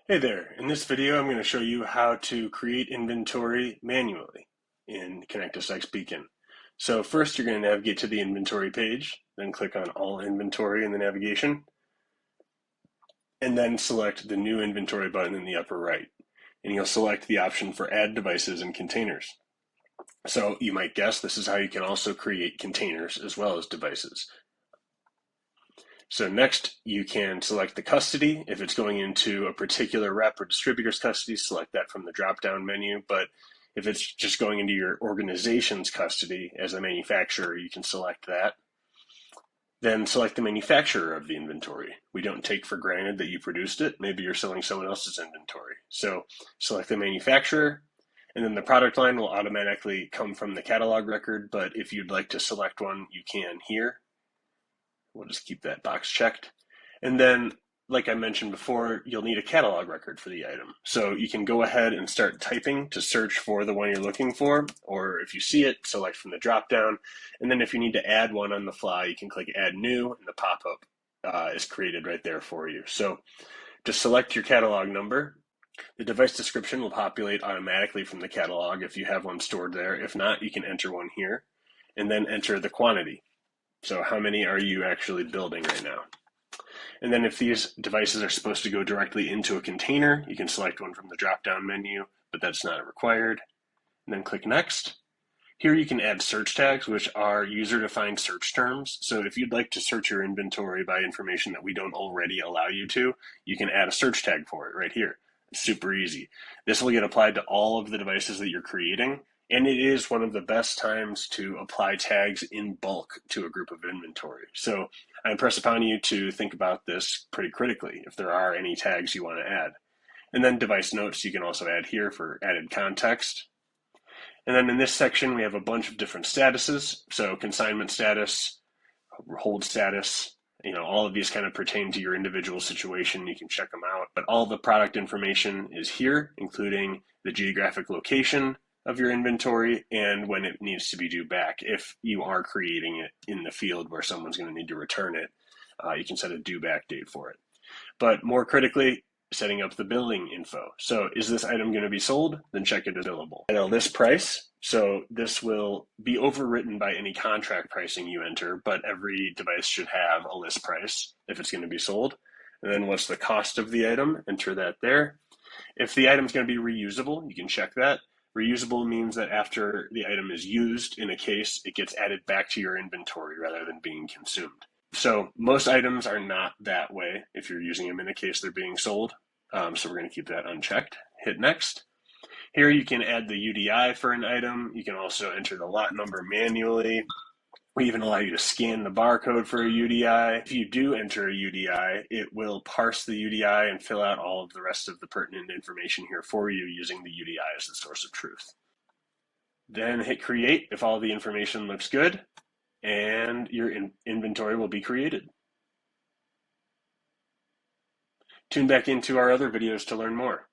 Hey there, in this video I'm going to show you how to create inventory manually in ConnectSx Beacon. So first you're going to navigate to the inventory page, then click on all inventory in the navigation, and then select the new inventory button in the upper right. And you'll select the option for add devices and containers. So you might guess this is how you can also create containers as well as devices. So next, you can select the custody. If it's going into a particular rep or distributor's custody, select that from the drop-down menu. But if it's just going into your organization's custody as a manufacturer, you can select that. Then select the manufacturer of the inventory. We don't take for granted that you produced it. Maybe you're selling someone else's inventory. So select the manufacturer, and then the product line will automatically come from the catalog record. But if you'd like to select one, you can here. We'll just keep that box checked. And then, like I mentioned before, you'll need a catalog record for the item. So you can go ahead and start typing to search for the one you're looking for, or if you see it, select from the drop-down. And then if you need to add one on the fly, you can click Add New, and the pop-up is created right there for you. So just select your catalog number. The device description will populate automatically from the catalog if you have one stored there. If not, you can enter one here, and then enter the quantity. So how many are you actually building right now? And then if these devices are supposed to go directly into a container, you can select one from the drop-down menu, but that's not required. And then click Next. Here you can add search tags, which are user-defined search terms. So if you'd like to search your inventory by information that we don't already allow you to, you can add a search tag for it right here. It's super easy. This will get applied to all of the devices that you're creating, and it is one of the best times to apply tags in bulk to a group of inventory. So I impress upon you to think about this pretty critically if there are any tags you want to add. And then device notes you can also add here for added context. And then in this section, we have a bunch of different statuses. So consignment status, hold status, all of these kind of pertain to your individual situation. You can check them out. But all the product information is here, including the geographic location of your inventory and when it needs to be due back. If you are creating it in the field where someone's going to need to return it, you can set a due back date for it. But more critically, setting up the billing info. So is this item going to be sold? Then check it as billable. And a list price. So this will be overwritten by any contract pricing you enter, but every device should have a list price if it's going to be sold. And then what's the cost of the item? Enter that there. If the item is going to be reusable, you can check that. Reusable means that after the item is used in a case, it gets added back to your inventory rather than being consumed. So most items are not that way if you're using them in a case they're being sold. So we're going to keep that unchecked. Hit next. Here you can add the UDI for an item. You can also enter the lot number manually. We even allow you to scan the barcode for a UDI. If you do enter a UDI, it will parse the UDI and fill out all of the rest of the pertinent information here for you using the UDI as the source of truth. Then hit create if all the information looks good, and your inventory will be created. Tune back into our other videos to learn more.